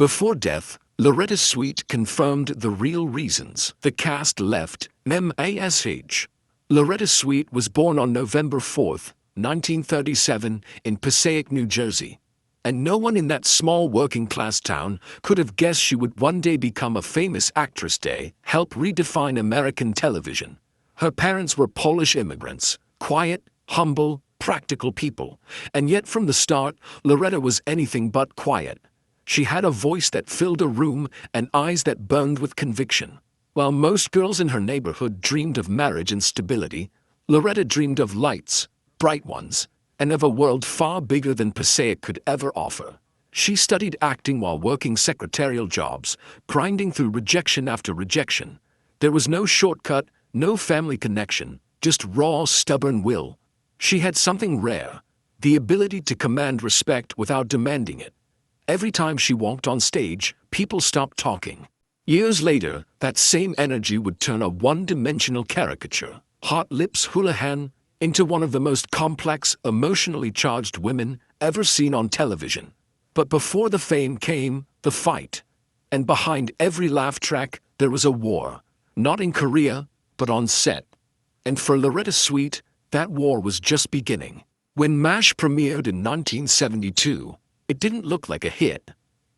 Before death, Loretta Swit confirmed the real reasons the cast left MASH. Loretta Swit was born on November 4, 1937, in Passaic, New Jersey. And no one in that small working-class town could have guessed she would one day become a famous actress, help redefine American television. Her parents were Polish immigrants, quiet, humble, practical people. And yet from the start, Loretta was anything but quiet. She had a voice that filled a room and eyes that burned with conviction. While most girls in her neighborhood dreamed of marriage and stability, Loretta dreamed of lights, bright ones, and of a world far bigger than Passaic could ever offer. She studied acting while working secretarial jobs, grinding through rejection after rejection. There was no shortcut, no family connection, just raw, stubborn will. She had something rare, the ability to command respect without demanding it. Every time she walked on stage, people stopped talking. Years later, that same energy would turn a one-dimensional caricature, Hot Lips Houlihan, into one of the most complex, emotionally charged women ever seen on television. But before the fame came, the fight. And behind every laugh track, there was a war. Not in Korea, but on set. And for Loretta Swit, that war was just beginning. When MASH premiered in 1972, it didn't look like a hit.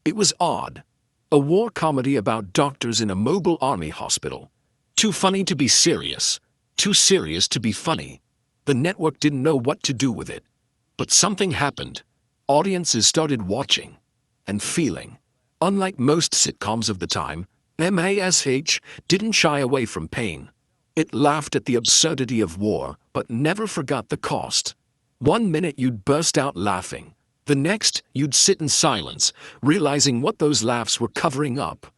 It was odd. A war comedy about doctors in a mobile army hospital. Too funny to be serious. Too serious to be funny. The network didn't know what to do with it. But something happened. Audiences started watching and feeling. Unlike most sitcoms of the time, MASH didn't shy away from pain. It laughed at the absurdity of war, but never forgot the cost. One minute you'd burst out laughing. The next, you'd sit in silence, realizing what those laughs were covering up.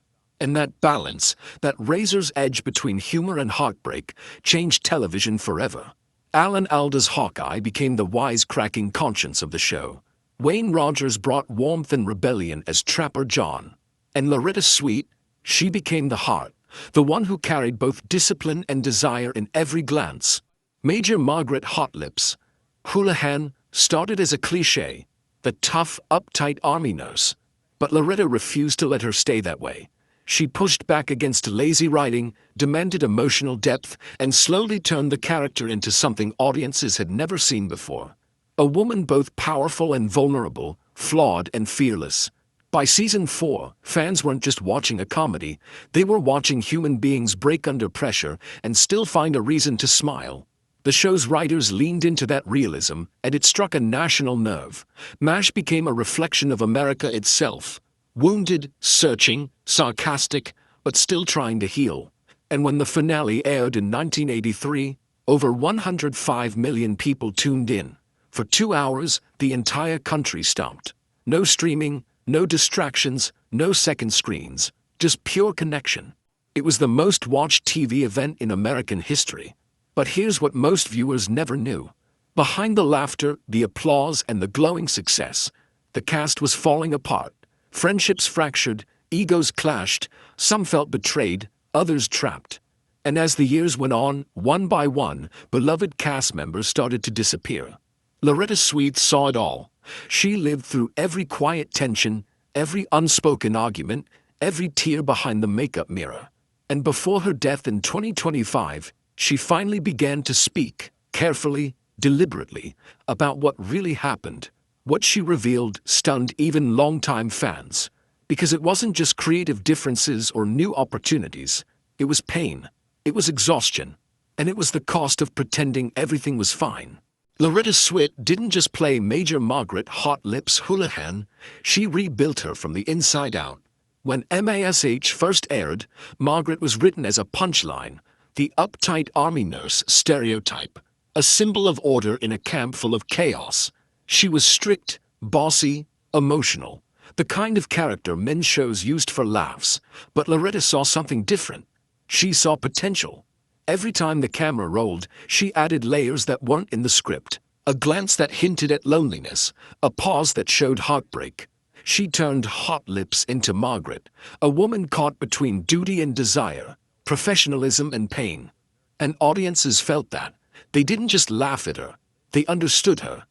And that balance, that razor's edge between humor and heartbreak, changed television forever. Alan Alda's Hawkeye became the wisecracking conscience of the show. Wayne Rogers brought warmth and rebellion as Trapper John. And Loretta Swit, she became the heart, the one who carried both discipline and desire in every glance. Major Margaret Hot Lips Houlihan started as a cliché, the tough, uptight army nurse. But Loretta refused to let her stay that way. She pushed back against lazy writing, demanded emotional depth, and slowly turned the character into something audiences had never seen before. A woman both powerful and vulnerable, flawed and fearless. By season 4, fans weren't just watching a comedy, they were watching human beings break under pressure and still find a reason to smile. The show's writers leaned into that realism, and it struck a national nerve. MASH became a reflection of America itself. Wounded, searching, sarcastic, but still trying to heal. And when the finale aired in 1983, over 105 million people tuned in. For 2 hours, the entire country stopped. No streaming, no distractions, no second screens, just pure connection. It was the most watched TV event in American history. But here's what most viewers never knew. Behind the laughter, the applause, and the glowing success, the cast was falling apart. Friendships fractured, egos clashed, some felt betrayed, others trapped. And as the years went on, one by one, beloved cast members started to disappear. Loretta Swit saw it all. She lived through every quiet tension, every unspoken argument, every tear behind the makeup mirror. And before her death in 2025, she finally began to speak, carefully, deliberately, about what really happened. What she revealed stunned even longtime fans. Because it wasn't just creative differences or new opportunities. It was pain. It was exhaustion. And it was the cost of pretending everything was fine. Loretta Swit didn't just play Major Margaret Hot Lips Houlihan, she rebuilt her from the inside out. When MASH first aired, Margaret was written as a punchline, the uptight army nurse stereotype, a symbol of order in a camp full of chaos. She was strict, bossy, emotional, the kind of character men's shows used for laughs. But Loretta saw something different. She saw potential. Every time the camera rolled, she added layers that weren't in the script. A glance that hinted at loneliness, a pause that showed heartbreak. She turned Hot Lips into Margaret, a woman caught between duty and desire, professionalism and pain. And audiences felt that. They didn't just laugh at her, they understood her.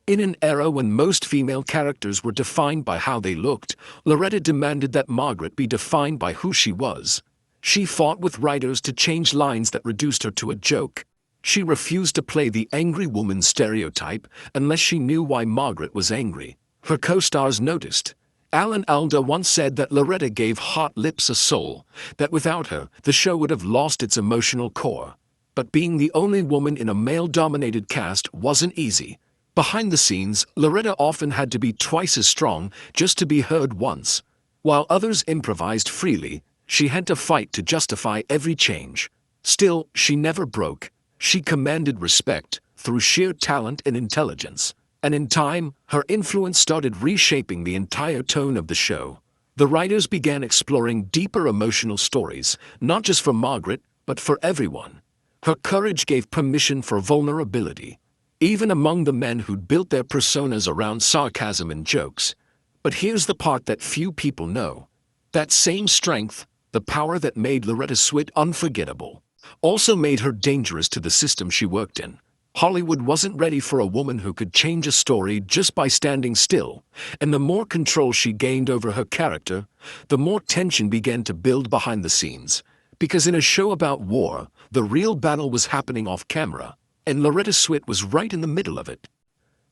In an era when most female characters were defined by how they looked, Loretta demanded that Margaret be defined by who she was. She fought with writers to change lines that reduced her to a joke. She refused to play the angry woman stereotype unless she knew why Margaret was angry. Her co-stars noticed. Alan Alda once said that Loretta gave Hot Lips a soul, that without her, the show would have lost its emotional core. But being the only woman in a male-dominated cast wasn't easy. Behind the scenes, Loretta often had to be twice as strong just to be heard once. While others improvised freely, she had to fight to justify every change. Still, she never broke. She commanded respect through sheer talent and intelligence. And in time, her influence started reshaping the entire tone of the show. The writers began exploring deeper emotional stories, not just for Margaret, but for everyone. Her courage gave permission for vulnerability, even among the men who'd built their personas around sarcasm and jokes. But here's the part that few people know. That same strength, the power that made Loretta Swit unforgettable, also made her dangerous to the system she worked in. Hollywood wasn't ready for a woman who could change a story just by standing still, and the more control she gained over her character, the more tension began to build behind the scenes. Because in a show about war, the real battle was happening off camera, and Loretta Swit was right in the middle of it.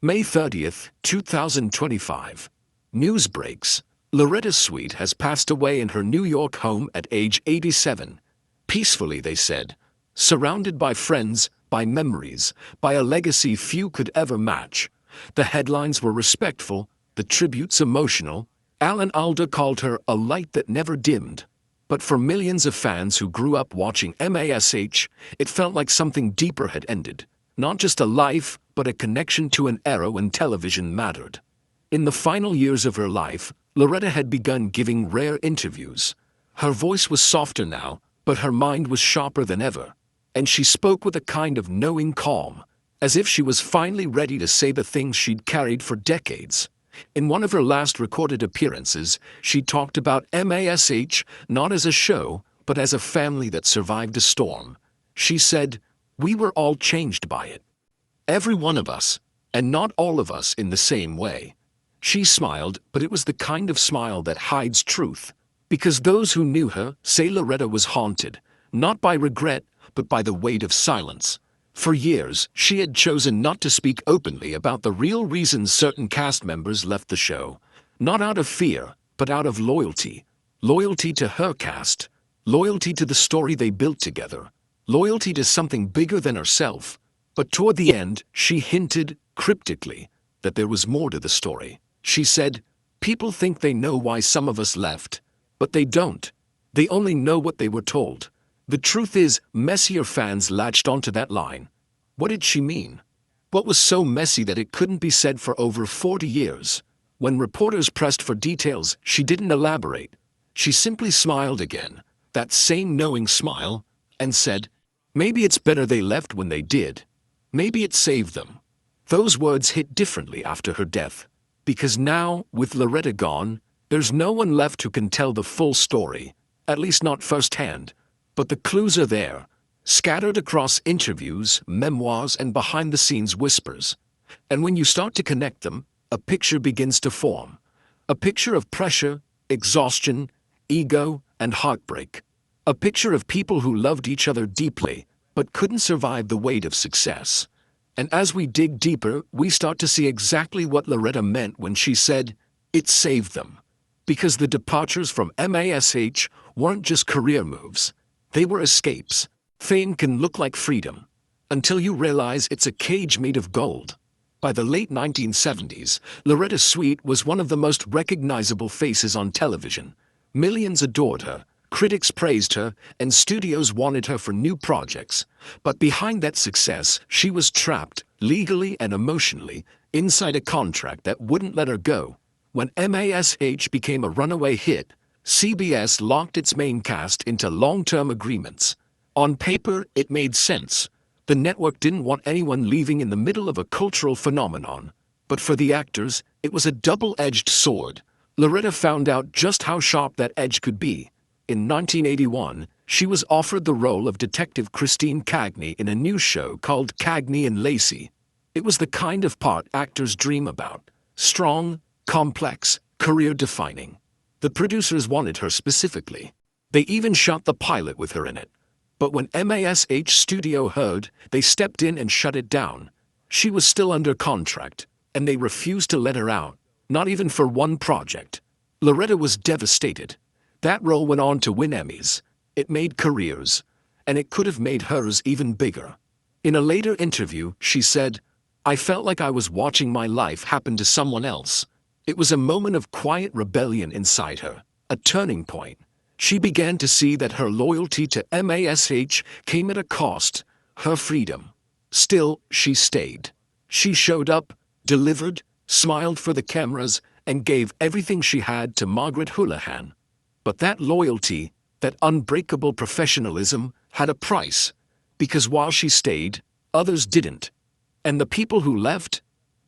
May 30th, 2025. News breaks. Loretta Swit has passed away in her New York home at age 87. Peacefully, they said. Surrounded by friends, by memories, by a legacy few could ever match. The headlines were respectful, the tributes emotional. Alan Alda called her a light that never dimmed. But for millions of fans who grew up watching MASH, it felt like something deeper had ended. Not just a life, but a connection to an era when television mattered. In the final years of her life, Loretta had begun giving rare interviews. Her voice was softer now, but her mind was sharper than ever. And she spoke with a kind of knowing calm, as if she was finally ready to say the things she'd carried for decades. In one of her last recorded appearances, she talked about MASH not as a show, but as a family that survived a storm. She said, "We were all changed by it. Every one of us, and not all of us in the same way." She smiled, but it was the kind of smile that hides truth. Because those who knew her say Loretta was haunted, not by regret, but by the weight of silence. For years, she had chosen not to speak openly about the real reasons certain cast members left the show. Not out of fear, but out of loyalty. Loyalty to her cast. Loyalty to the story they built together. Loyalty to something bigger than herself. But toward the end, she hinted, cryptically, that there was more to the story. She said, "People think they know why some of us left, but they don't. They only know what they were told." The truth is, messier fans latched onto that line. What did she mean? What was so messy that it couldn't be said for over 40 years? When reporters pressed for details, she didn't elaborate. She simply smiled again, that same knowing smile, and said, "Maybe it's better they left when they did. Maybe it saved them." Those words hit differently after her death. Because now, with Loretta gone, there's no one left who can tell the full story, at least not firsthand. But the clues are there, scattered across interviews, memoirs, and behind-the-scenes whispers. And when you start to connect them, a picture begins to form. A picture of pressure, exhaustion, ego, and heartbreak. A picture of people who loved each other deeply, but couldn't survive the weight of success. And as we dig deeper, we start to see exactly what Loretta meant when she said, "It saved them." Because the departures from MASH weren't just career moves. They were escapes. Fame can look like freedom, until you realize it's a cage made of gold. By the late 1970s, Loretta Swit was one of the most recognizable faces on television. Millions adored her, critics praised her, and studios wanted her for new projects. But behind that success, she was trapped, legally and emotionally, inside a contract that wouldn't let her go. When MASH became a runaway hit, CBS locked its main cast into long-term agreements. On paper, it made sense. The network didn't want anyone leaving in the middle of a cultural phenomenon. But for the actors, it was a double-edged sword. Loretta found out just how sharp that edge could be. In 1981, she was offered the role of Detective Christine Cagney in a new show called Cagney and Lacey. It was the kind of part actors dream about. Strong, complex, career-defining. The producers wanted her specifically. They even shot the pilot with her in it. But when MASH Studio heard, they stepped in and shut it down. She was still under contract, and they refused to let her out, not even for one project. Loretta was devastated. That role went on to win Emmys. It made careers, and it could have made hers even bigger. In a later interview, she said, "I felt like I was watching my life happen to someone else." It was a moment of quiet rebellion inside her, a turning point. She began to see that her loyalty to MASH came at a cost, her freedom. Still, she stayed. She showed up, delivered, smiled for the cameras, and gave everything she had to Margaret Houlihan. But that loyalty, that unbreakable professionalism, had a price. Because while she stayed, others didn't. And the people who left,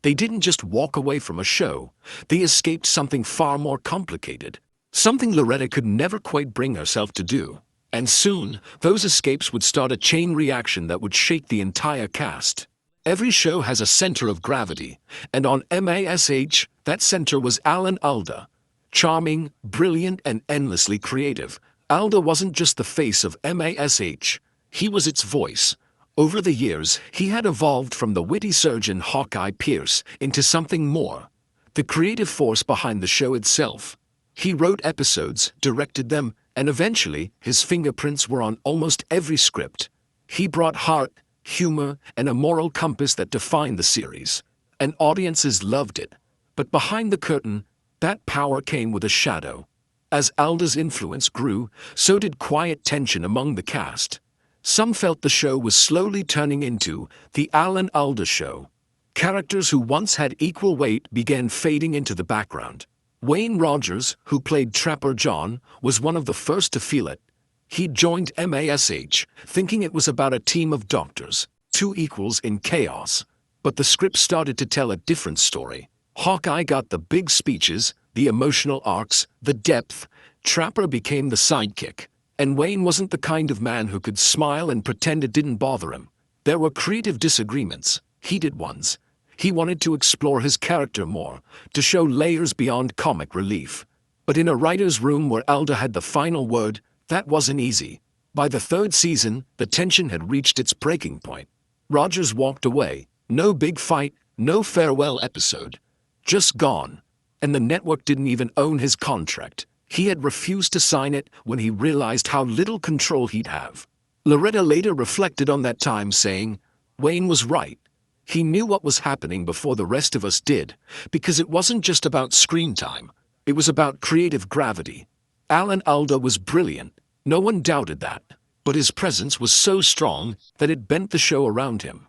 they didn't just walk away from a show, they escaped something far more complicated. Something Loretta could never quite bring herself to do. And soon, those escapes would start a chain reaction that would shake the entire cast. Every show has a center of gravity, and on MASH, that center was Alan Alda. Charming, brilliant, and endlessly creative, Alda wasn't just the face of MASH, he was its voice. Over the years, he had evolved from the witty surgeon Hawkeye Pierce into something more. The creative force behind the show itself. He wrote episodes, directed them, and eventually, his fingerprints were on almost every script. He brought heart, humor, and a moral compass that defined the series. And audiences loved it. But behind the curtain, that power came with a shadow. As Alda's influence grew, so did quiet tension among the cast. Some felt the show was slowly turning into the Alan Alda Show. Characters who once had equal weight began fading into the background. Wayne Rogers, who played Trapper John, was one of the first to feel it. He joined MASH, thinking it was about a team of doctors, two equals in chaos. But the script started to tell a different story. Hawkeye got the big speeches, the emotional arcs, the depth. Trapper became the sidekick. And Wayne wasn't the kind of man who could smile and pretend it didn't bother him. There were creative disagreements, heated ones. He wanted to explore his character more, to show layers beyond comic relief. But in a writer's room where Alda had the final word, that wasn't easy. By the third season, the tension had reached its breaking point. Rogers walked away. No big fight, no farewell episode. Just gone. And the network didn't even own his contract. He had refused to sign it when he realized how little control he'd have. Loretta later reflected on that time, saying, "Wayne was right. He knew what was happening before the rest of us did, because it wasn't just about screen time. It was about creative gravity. Alan Alda was brilliant. No one doubted that. But his presence was so strong that it bent the show around him.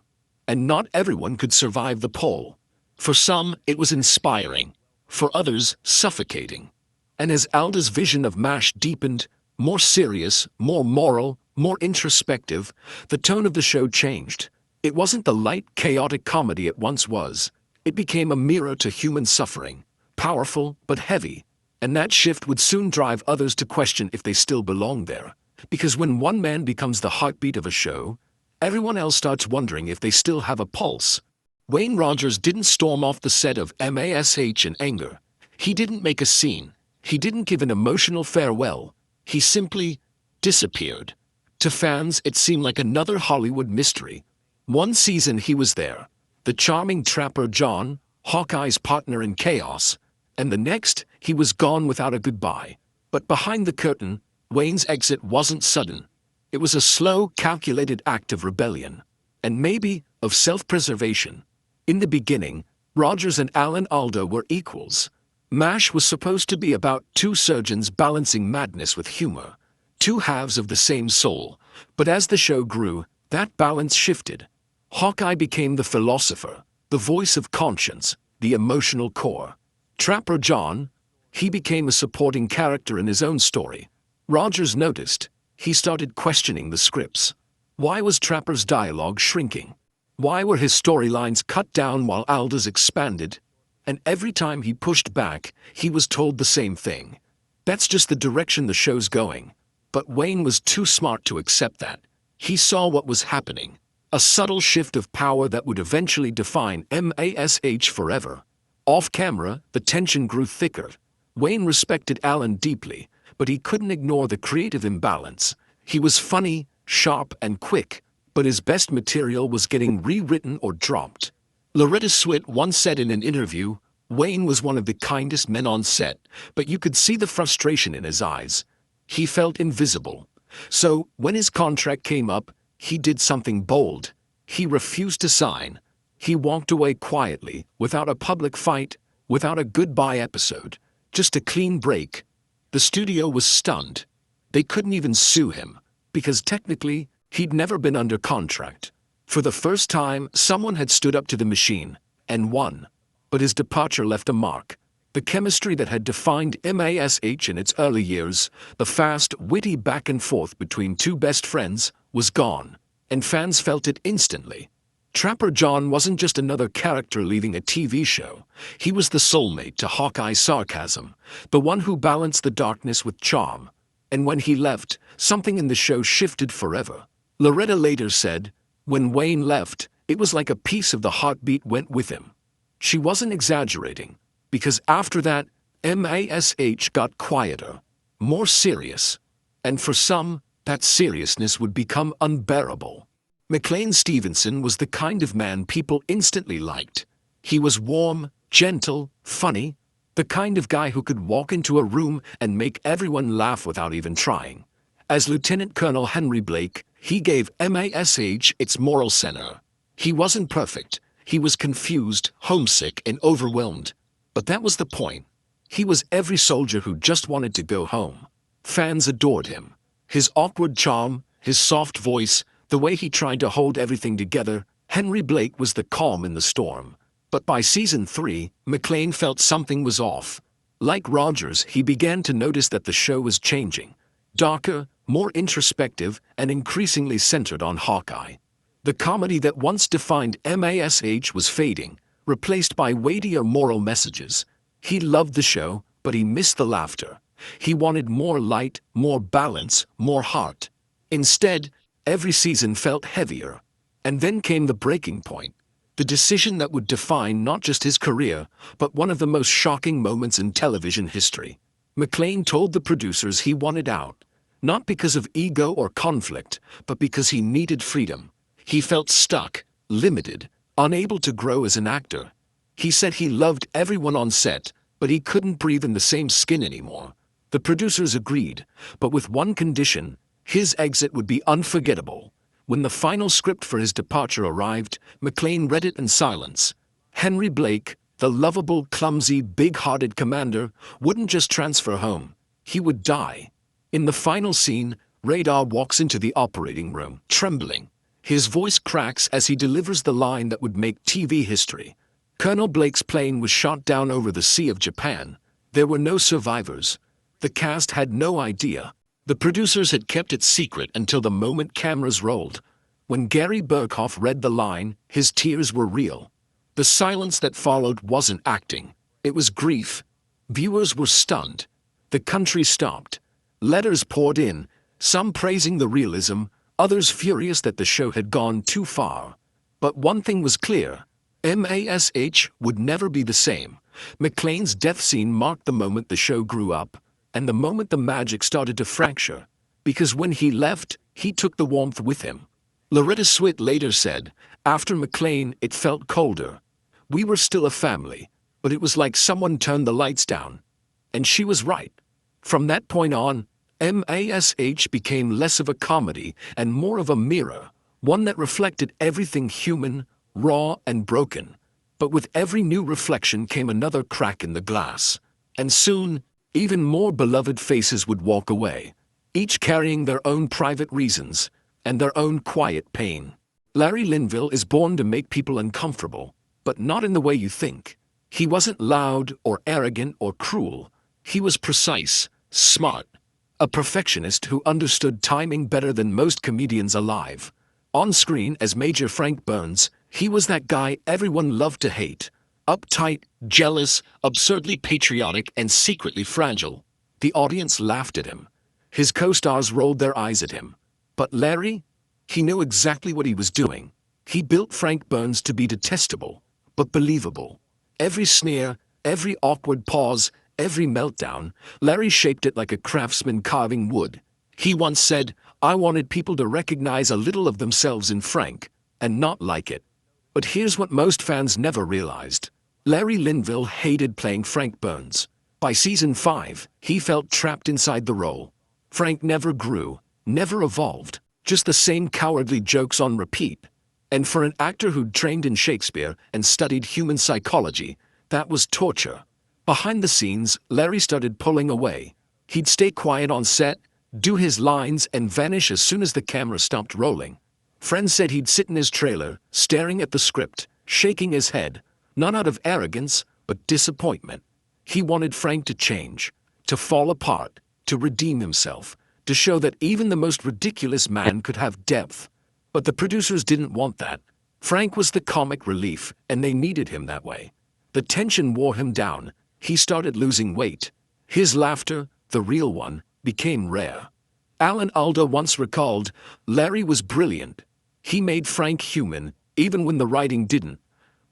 And not everyone could survive the pull. For some, it was inspiring. For others, suffocating. And as Alda's vision of MASH deepened, more serious, more moral, more introspective, the tone of the show changed. It wasn't the light, chaotic comedy it once was. It became a mirror to human suffering, powerful but heavy. And that shift would soon drive others to question if they still belong there. Because when one man becomes the heartbeat of a show, everyone else starts wondering if they still have a pulse. Wayne Rogers didn't storm off the set of MASH in anger. He didn't make a scene. He didn't give an emotional farewell. He simply disappeared. To fans, it seemed like another Hollywood mystery. One season he was there, the charming Trapper John, Hawkeye's partner in chaos, and the next he was gone without a goodbye. But behind the curtain, Wayne's exit wasn't sudden. It was a slow, calculated act of rebellion, and maybe of self-preservation. In the beginning, Rogers and Alan Alda were equals. MASH was supposed to be about two surgeons balancing madness with humor, two halves of the same soul. But as the show grew, that balance shifted. Hawkeye became the philosopher, the voice of conscience, the emotional core. Trapper John, he became a supporting character in his own story. Rogers noticed. He started questioning the scripts. Why was Trapper's dialogue shrinking? Why were his storylines cut down while Alda's expanded? And every time he pushed back, he was told the same thing. That's just the direction the show's going. But Wayne was too smart to accept that. He saw what was happening. A subtle shift of power that would eventually define MASH forever. Off camera, the tension grew thicker. Wayne respected Alan deeply, but he couldn't ignore the creative imbalance. He was funny, sharp, and quick, but his best material was getting rewritten or dropped. Loretta Swit once said in an interview, "Wayne was one of the kindest men on set, but you could see the frustration in his eyes. He felt invisible. So, when his contract came up, he did something bold. He refused to sign. He walked away quietly, without a public fight, without a goodbye episode. Just a clean break." The studio was stunned. They couldn't even sue him, because technically, he'd never been under contract. For the first time, someone had stood up to the machine, and won. But his departure left a mark. The chemistry that had defined MASH in its early years, the fast, witty back and forth between two best friends, was gone, and fans felt it instantly. Trapper John wasn't just another character leaving a TV show. He was the soulmate to Hawkeye's sarcasm, the one who balanced the darkness with charm. And when he left, something in the show shifted forever. Loretta later said, "When Wayne left, it was like a piece of the heartbeat went with him." She wasn't exaggerating, because after that, MASH got quieter, more serious. And for some, that seriousness would become unbearable. McLean Stevenson was the kind of man people instantly liked. He was warm, gentle, funny, the kind of guy who could walk into a room and make everyone laugh without even trying. As Lieutenant Colonel Henry Blake, he gave MASH its moral center. He wasn't perfect. He was confused, homesick, and overwhelmed. But that was the point. He was every soldier who just wanted to go home. Fans adored him. His awkward charm, his soft voice, the way he tried to hold everything together. Henry Blake was the calm in the storm. But by season 3, McLean felt something was off. Like Rogers, he began to notice that the show was changing. Darker, more introspective, and increasingly centered on Hawkeye. The comedy that once defined MASH was fading, replaced by weightier moral messages. He loved the show, but he missed the laughter. He wanted more light, more balance, more heart. Instead, every season felt heavier. And then came the breaking point. The decision that would define not just his career, but one of the most shocking moments in television history. McLean told the producers he wanted out, not because of ego or conflict, but because he needed freedom. He felt stuck, limited, unable to grow as an actor. He said he loved everyone on set, but he couldn't breathe in the same skin anymore. The producers agreed, but with one condition: his exit would be unforgettable. When the final script for his departure arrived, McLean read it in silence. Henry Blake, the lovable, clumsy, big-hearted commander, wouldn't just transfer home. He would die. In the final scene, Radar walks into the operating room, trembling. His voice cracks as he delivers the line that would make TV history. Colonel Blake's plane was shot down over the Sea of Japan. There were no survivors. The cast had no idea. The producers had kept it secret until the moment cameras rolled. When Gary Burkhoff read the line, his tears were real. The silence that followed wasn't acting. It was grief. Viewers were stunned. The country stopped. Letters poured in, some praising the realism, others furious that the show had gone too far. But one thing was clear: MASH would never be the same. McLean's death scene marked the moment the show grew up, and the moment the magic started to fracture. Because when he left, he took the warmth with him. Loretta Swit later said, "After McLean, it felt colder. We were still a family, but it was like someone turned the lights down." And she was right. From that point on, MASH became less of a comedy and more of a mirror, one that reflected everything human, raw, and broken. But with every new reflection came another crack in the glass. And soon, even more beloved faces would walk away, each carrying their own private reasons and their own quiet pain. Larry Linville is born to make people uncomfortable, but not in the way you think. He wasn't loud or arrogant or cruel. He was precise, smart, a perfectionist who understood timing better than most comedians alive. On screen as Major Frank Burns, he was that guy everyone loved to hate. Uptight, jealous, absurdly patriotic, and secretly fragile. The audience laughed at him. His co-stars rolled their eyes at him. But Larry? He knew exactly what he was doing. He built Frank Burns to be detestable, but believable. Every sneer, every awkward pause, every meltdown, Larry shaped it like a craftsman carving wood. He once said, "I wanted people to recognize a little of themselves in Frank, and not like it." But here's what most fans never realized. Larry Linville hated playing Frank Burns. By season 5, he felt trapped inside the role. Frank never grew, never evolved, just the same cowardly jokes on repeat. And for an actor who'd trained in Shakespeare and studied human psychology, that was torture. Behind the scenes, Larry started pulling away. He'd stay quiet on set, do his lines, and vanish as soon as the camera stopped rolling. Friends said he'd sit in his trailer, staring at the script, shaking his head, not out of arrogance, but disappointment. He wanted Frank to change, to fall apart, to redeem himself, to show that even the most ridiculous man could have depth. But the producers didn't want that. Frank was the comic relief, and they needed him that way. The tension wore him down. He started losing weight. His laughter, the real one, became rare. Alan Alda once recalled, "Larry was brilliant. He made Frank human, even when the writing didn't.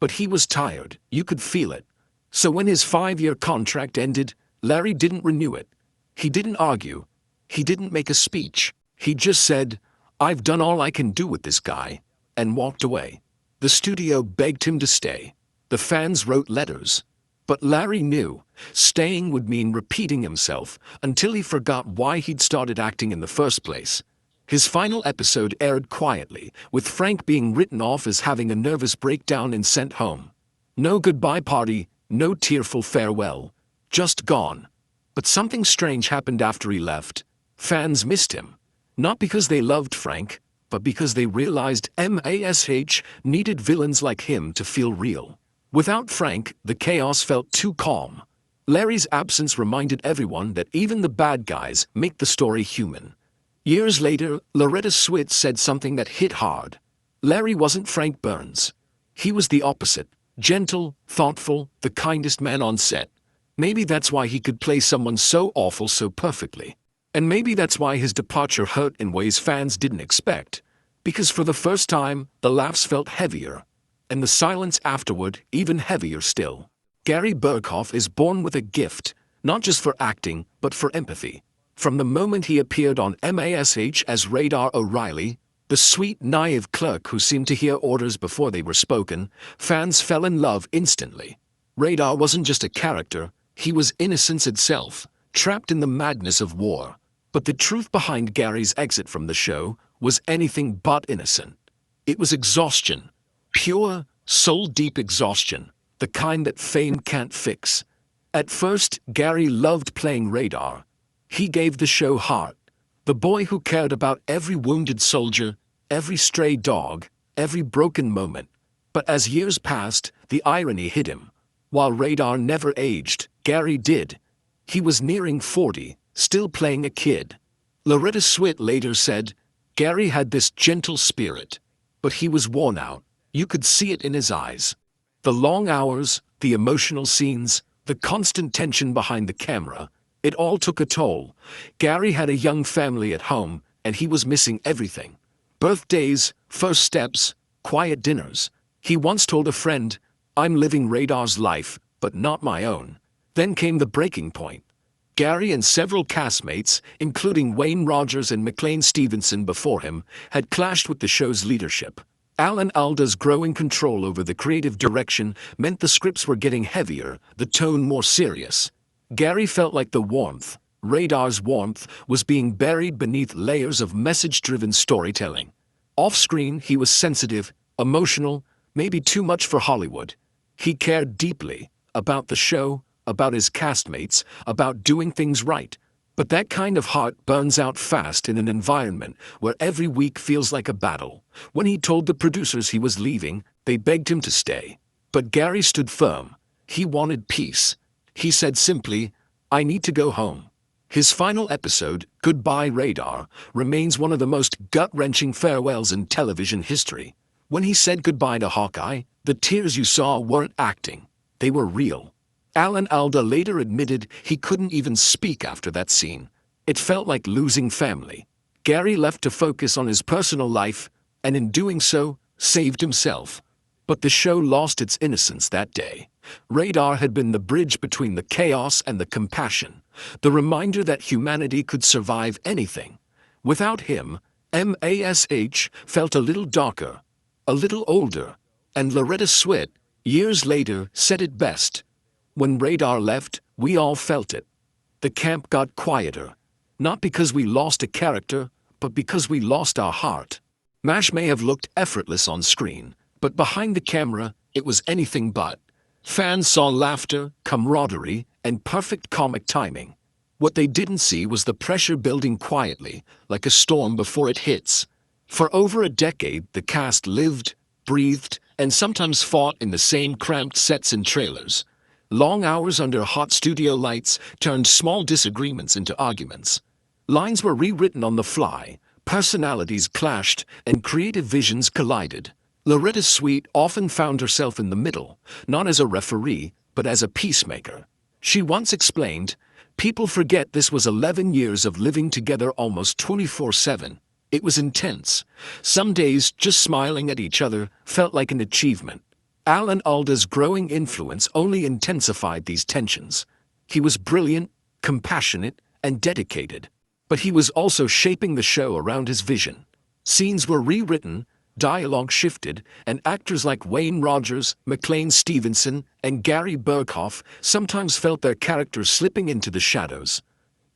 But he was tired, you could feel it." So when his 5-year contract ended, Larry didn't renew it. He didn't argue. He didn't make a speech. He just said, "I've done all I can do with this guy," and walked away. The studio begged him to stay. The fans wrote letters. But Larry knew staying would mean repeating himself until he forgot why he'd started acting in the first place. His final episode aired quietly, with Frank being written off as having a nervous breakdown and sent home. No goodbye party, no tearful farewell. Just gone. But something strange happened after he left. Fans missed him. Not because they loved Frank, but because they realized MASH needed villains like him to feel real. Without Frank, the chaos felt too calm. Larry's absence reminded everyone that even the bad guys make the story human. Years later, Loretta Swit said something that hit hard. Larry wasn't Frank Burns. He was the opposite. Gentle, thoughtful, the kindest man on set. Maybe that's why he could play someone so awful so perfectly. And maybe that's why his departure hurt in ways fans didn't expect. Because for the first time, the laughs felt heavier. And the silence afterward even heavier still. Gary Burghoff is born with a gift, not just for acting, but for empathy. From the moment he appeared on MASH as Radar O'Reilly, the sweet, naive clerk who seemed to hear orders before they were spoken, fans fell in love instantly. Radar wasn't just a character, he was innocence itself, trapped in the madness of war. But the truth behind Gary's exit from the show was anything but innocent. It was exhaustion. Pure, soul-deep exhaustion. The kind that fame can't fix. At first, Gary loved playing Radar. He gave the show heart. The boy who cared about every wounded soldier, every stray dog, every broken moment. But as years passed, the irony hit him. While Radar never aged, Gary did. He was nearing 40, still playing a kid. Loretta Swit later said, "Gary had this gentle spirit. But he was worn out. You could see it in his eyes. The long hours, the emotional scenes, the constant tension behind the camera, it all took a toll. Gary had a young family at home, and he was missing everything. Birthdays, first steps, quiet dinners. He once told a friend, "I'm living Radar's life, but not my own." Then came the breaking point. Gary and several castmates, including Wayne Rogers and McLean Stevenson before him, had clashed with the show's leadership. Alan Alda's growing control over the creative direction meant the scripts were getting heavier, the tone more serious. Gary felt like the warmth, Radar's warmth, was being buried beneath layers of message-driven storytelling. Off-screen, he was sensitive, emotional, maybe too much for Hollywood. He cared deeply about the show, about his castmates, about doing things right. But that kind of heart burns out fast in an environment where every week feels like a battle. When he told the producers he was leaving, they begged him to stay. But Gary stood firm. He wanted peace. He said simply, "I need to go home." His final episode, Goodbye Radar, remains one of the most gut-wrenching farewells in television history. When he said goodbye to Hawkeye, the tears you saw weren't acting. They were real. Alan Alda later admitted he couldn't even speak after that scene. It felt like losing family. Gary left to focus on his personal life, and in doing so, saved himself. But the show lost its innocence that day. Radar had been the bridge between the chaos and the compassion, the reminder that humanity could survive anything. Without him, MASH felt a little darker, a little older, and Loretta Swit, years later, said it best. When Radar left, we all felt it. The camp got quieter, not because we lost a character, but because we lost our heart. MASH may have looked effortless on screen, but behind the camera, it was anything but. Fans saw laughter, camaraderie, and perfect comic timing. What they didn't see was the pressure building quietly, like a storm before it hits. For over a decade, the cast lived, breathed, and sometimes fought in the same cramped sets and trailers. Long hours under hot studio lights turned small disagreements into arguments. Lines were rewritten on the fly, personalities clashed, and creative visions collided. Loretta Swit often found herself in the middle, not as a referee, but as a peacemaker. She once explained, "People forget this was 11 years of living together almost 24/7. It was intense. Some days, just smiling at each other felt like an achievement." Alan Alda's growing influence only intensified these tensions. He was brilliant, compassionate, and dedicated. But he was also shaping the show around his vision. Scenes were rewritten, dialogue shifted, and actors like Wayne Rogers, McLean Stevenson, and Gary Burkhoff sometimes felt their characters slipping into the shadows.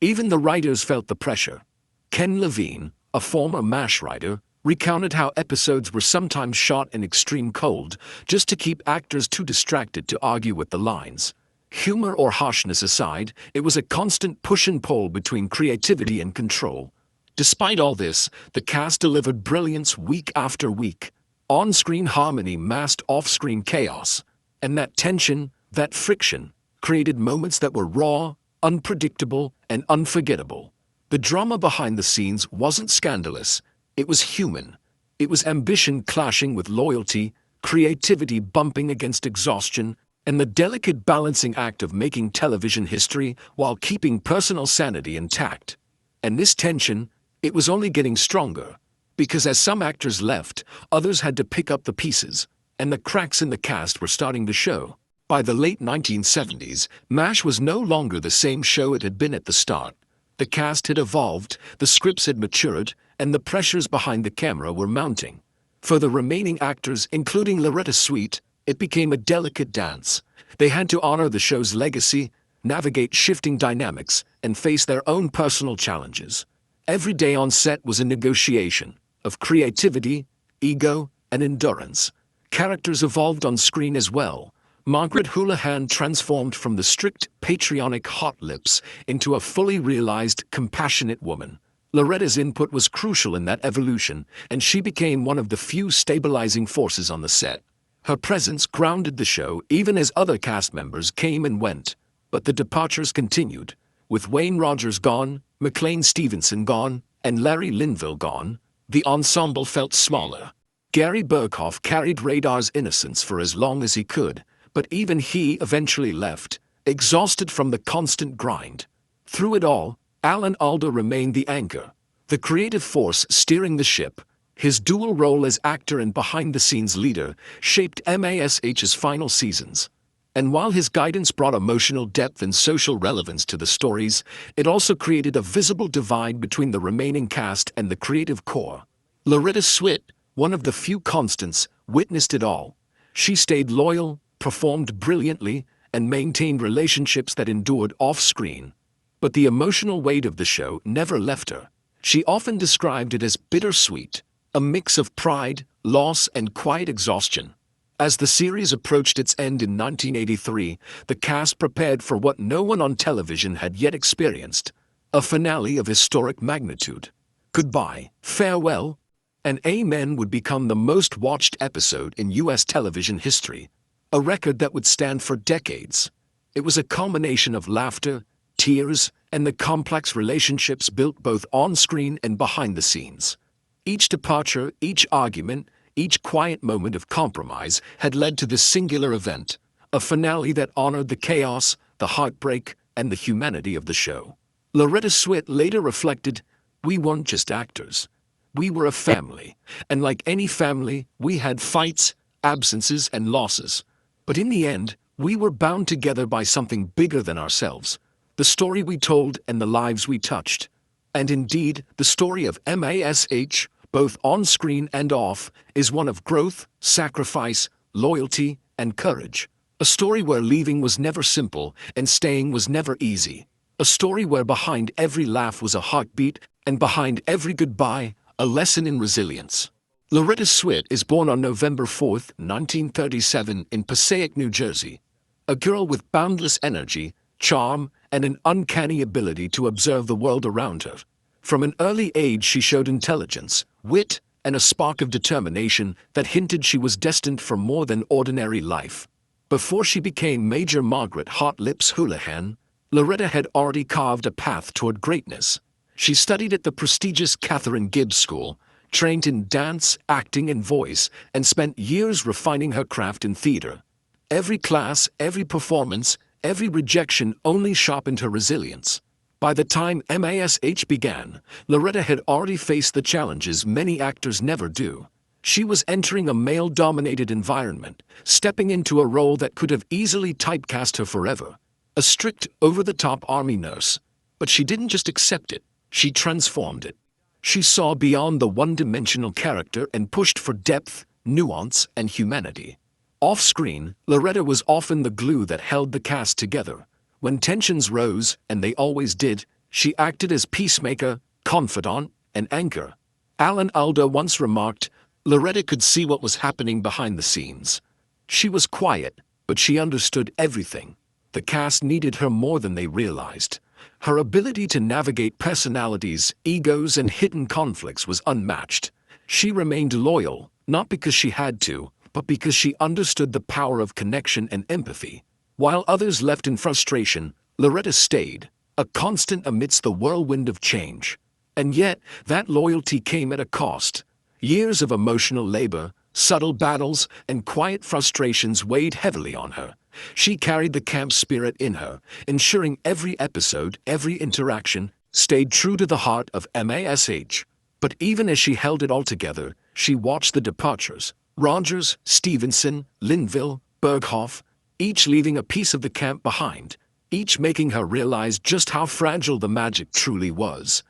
Even the writers felt the pressure. Ken Levine, a former MASH writer, recounted how episodes were sometimes shot in extreme cold just to keep actors too distracted to argue with the lines. Humor or harshness aside, it was a constant push and pull between creativity and control. Despite all this, the cast delivered brilliance week after week. On-screen harmony masked off-screen chaos. And that tension, that friction, created moments that were raw, unpredictable, and unforgettable. The drama behind the scenes wasn't scandalous. It was human. It was ambition clashing with loyalty, creativity bumping against exhaustion, and the delicate balancing act of making television history while keeping personal sanity intact. And this tension, it was only getting stronger, because as some actors left, others had to pick up the pieces, and the cracks in the cast were starting to show. By the late 1970s, MASH was no longer the same show it had been at the start. The cast had evolved, the scripts had matured, and the pressures behind the camera were mounting. For the remaining actors, including Loretta Swit, it became a delicate dance. They had to honor the show's legacy, navigate shifting dynamics, and face their own personal challenges. Every day on set was a negotiation of creativity, ego, and endurance. Characters evolved on screen as well. Margaret Houlihan transformed from the strict, patriotic hot lips into a fully realized, compassionate woman. Loretta's input was crucial in that evolution, and she became one of the few stabilizing forces on the set. Her presence grounded the show even as other cast members came and went. But the departures continued. With Wayne Rogers gone, McLean Stevenson gone, and Larry Linville gone, the ensemble felt smaller. Gary Burkhoff carried Radar's innocence for as long as he could, but even he eventually left, exhausted from the constant grind. Through it all, Alan Alda remained the anchor, the creative force steering the ship. His dual role as actor and behind-the-scenes leader shaped MASH's final seasons. And while his guidance brought emotional depth and social relevance to the stories, it also created a visible divide between the remaining cast and the creative core. Loretta Swit, one of the few constants, witnessed it all. She stayed loyal, performed brilliantly, and maintained relationships that endured off-screen. But the emotional weight of the show never left her. She often described it as bittersweet, a mix of pride, loss, and quiet exhaustion. As the series approached its end in 1983, the cast prepared for what no one on television had yet experienced, a finale of historic magnitude. Goodbye, farewell, and amen would become the most watched episode in U.S. television history, a record that would stand for decades. It was a culmination of laughter, tears, and the complex relationships built both on-screen and behind the scenes. Each departure, each argument, each quiet moment of compromise had led to this singular event, a finale that honored the chaos, the heartbreak, and the humanity of the show. Loretta Swit later reflected, "We weren't just actors. We were a family, and like any family, we had fights, absences, and losses. But in the end, we were bound together by something bigger than ourselves, the story we told and the lives we touched. And indeed, the story of MASH, both on screen and off, is one of growth, sacrifice, loyalty, and courage. A story where leaving was never simple and staying was never easy. A story where behind every laugh was a heartbeat, and behind every goodbye, a lesson in resilience. Loretta Swit is born on November 4, 1937 in Passaic, New Jersey. A girl with boundless energy, charm, and an uncanny ability to observe the world around her. From an early age she showed intelligence, wit, and a spark of determination that hinted she was destined for more than ordinary life. Before she became Major Margaret Hot Lips Houlihan, Loretta had already carved a path toward greatness. She studied at the prestigious Catherine Gibbs School, trained in dance, acting, and voice, and spent years refining her craft in theater. Every class, every performance, every rejection only sharpened her resilience. By the time MASH began, Loretta had already faced the challenges many actors never do. She was entering a male-dominated environment, stepping into a role that could have easily typecast her forever. A strict, over-the-top army nurse. But she didn't just accept it, she transformed it. She saw beyond the one-dimensional character and pushed for depth, nuance, and humanity. Off-screen, Loretta was often the glue that held the cast together. When tensions rose, and they always did, she acted as peacemaker, confidant, and anchor. Alan Alda once remarked, Loretta could see what was happening behind the scenes. She was quiet, but she understood everything. The cast needed her more than they realized. Her ability to navigate personalities, egos, and hidden conflicts was unmatched. She remained loyal, not because she had to, but because she understood the power of connection and empathy. While others left in frustration, Loretta stayed, a constant amidst the whirlwind of change. And yet, that loyalty came at a cost. Years of emotional labor, subtle battles, and quiet frustrations weighed heavily on her. She carried the camp spirit in her, ensuring every episode, every interaction, stayed true to the heart of MASH. But even as she held it all together, she watched the departures. Rogers, Stevenson, Linville, Berghoff, each leaving a piece of the camp behind, each making her realize just how fragile the magic truly was.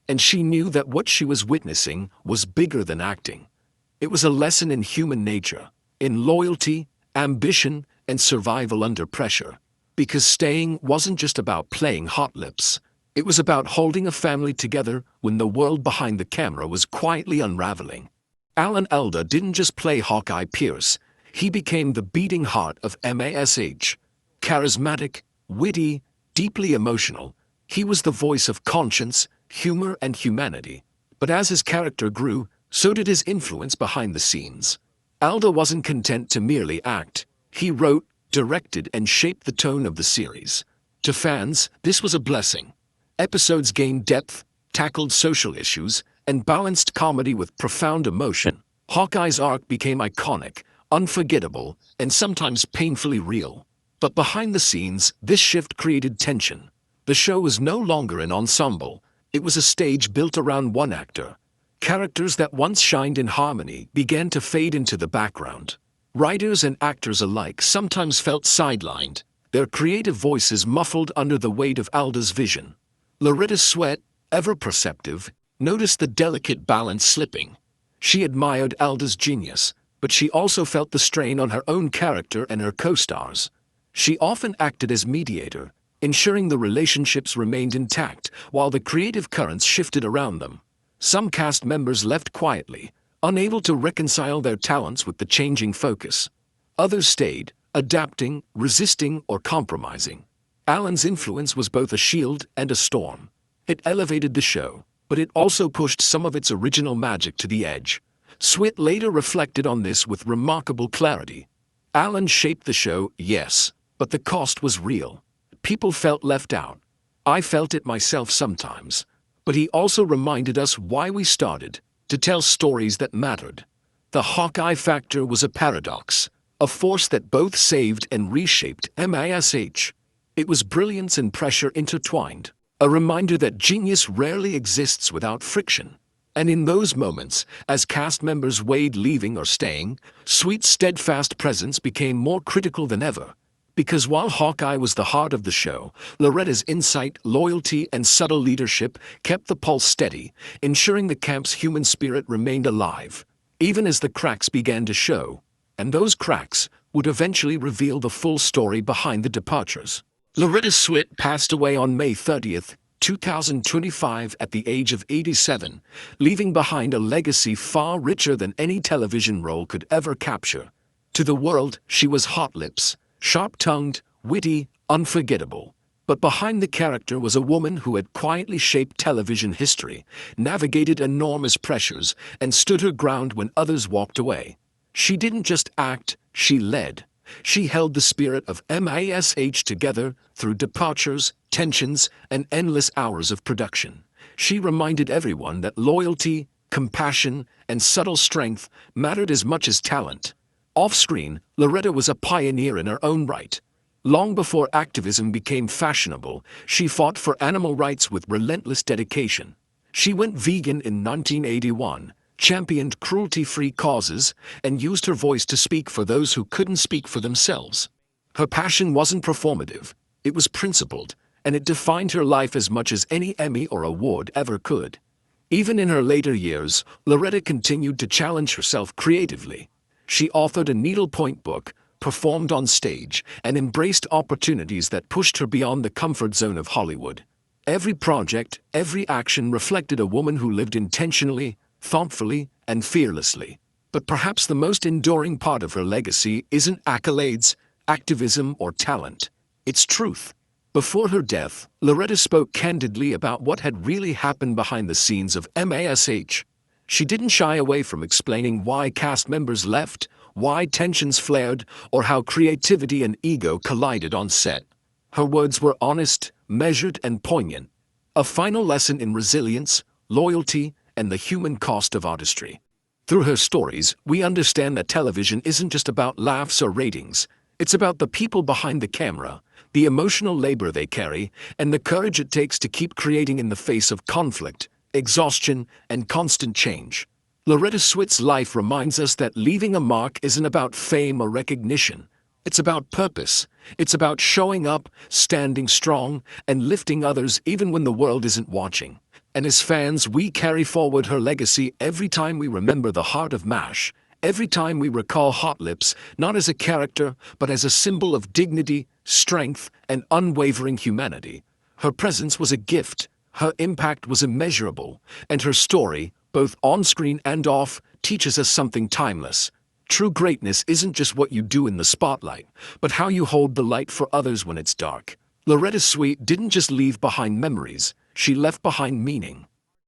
And she knew that what she was witnessing was bigger than acting. It was a lesson in human nature, in loyalty, ambition, and survival under pressure. Because staying wasn't just about playing hot lips. It was about holding a family together when the world behind the camera was quietly unraveling. Alan Alda didn't just play Hawkeye Pierce, he became the beating heart of MASH. Charismatic, witty, deeply emotional, he was the voice of conscience, humor, and humanity. But as his character grew, so did his influence behind the scenes. Alda wasn't content to merely act. He wrote, directed, and shaped the tone of the series. To fans, this was a blessing. Episodes gained depth, tackled social issues, and balanced comedy with profound emotion. Hawkeye's arc became iconic, unforgettable, and sometimes painfully real. But behind the scenes, this shift created tension. The show was no longer an ensemble. It was a stage built around one actor. Characters that once shined in harmony began to fade into the background. Writers and actors alike sometimes felt sidelined, their creative voices muffled under the weight of Alda's vision. Loretta Swit, ever perceptive, noticed the delicate balance slipping. She admired Alda's genius, but she also felt the strain on her own character and her co-stars. She often acted as mediator, ensuring the relationships remained intact while the creative currents shifted around them. Some cast members left quietly, unable to reconcile their talents with the changing focus. Others stayed, adapting, resisting, or compromising. Alan's influence was both a shield and a storm. It elevated the show, but it also pushed some of its original magic to the edge. Swit later reflected on this with remarkable clarity. Alan shaped the show, yes, but the cost was real. People felt left out. I felt it myself sometimes. But he also reminded us why we started, to tell stories that mattered. The Hawkeye factor was a paradox, a force that both saved and reshaped MASH. It was brilliance and pressure intertwined, a reminder that genius rarely exists without friction. And in those moments, as cast members weighed leaving or staying, Sweet's steadfast presence became more critical than ever. Because while Hawkeye was the heart of the show, Loretta's insight, loyalty, and subtle leadership kept the pulse steady, ensuring the camp's human spirit remained alive, even as the cracks began to show. And those cracks would eventually reveal the full story behind the departures. Loretta Swit passed away on May 30th, 2025 at the age of 87, leaving behind a legacy far richer than any television role could ever capture. To the world, she was hot lips, sharp-tongued, witty, unforgettable. But behind the character was a woman who had quietly shaped television history, navigated enormous pressures, and stood her ground when others walked away. She didn't just act, she led. She held the spirit of MASH together through departures, tensions, and endless hours of production. She reminded everyone that loyalty, compassion, and subtle strength mattered as much as talent. Off-screen, Loretta was a pioneer in her own right. Long before activism became fashionable, she fought for animal rights with relentless dedication. She went vegan in 1981, championed cruelty-free causes, and used her voice to speak for those who couldn't speak for themselves. Her passion wasn't performative, it was principled, and it defined her life as much as any Emmy or award ever could. Even in her later years, Loretta continued to challenge herself creatively. She authored a needlepoint book, performed on stage, and embraced opportunities that pushed her beyond the comfort zone of Hollywood. Every project, every action reflected a woman who lived intentionally, thoughtfully, and fearlessly. But perhaps the most enduring part of her legacy isn't accolades, activism, or talent. It's truth. Before her death, Loretta spoke candidly about what had really happened behind the scenes of MASH. She didn't shy away from explaining why cast members left, why tensions flared, or how creativity and ego collided on set. Her words were honest, measured, and poignant. A final lesson in resilience, loyalty, and the human cost of artistry. Through her stories, we understand that television isn't just about laughs or ratings. It's about the people behind the camera, the emotional labor they carry, and the courage it takes to keep creating in the face of conflict, exhaustion, and constant change. Loretta Swit's life reminds us that leaving a mark isn't about fame or recognition. It's about purpose. It's about showing up, standing strong, and lifting others even when the world isn't watching. And as fans, we carry forward her legacy every time we remember the heart of MASH, every time we recall Hot Lips, not as a character, but as a symbol of dignity, strength, and unwavering humanity. Her presence was a gift, her impact was immeasurable, and her story, both on-screen and off, teaches us something timeless. True greatness isn't just what you do in the spotlight, but how you hold the light for others when it's dark. Loretta Swit didn't just leave behind memories, she left behind meaning.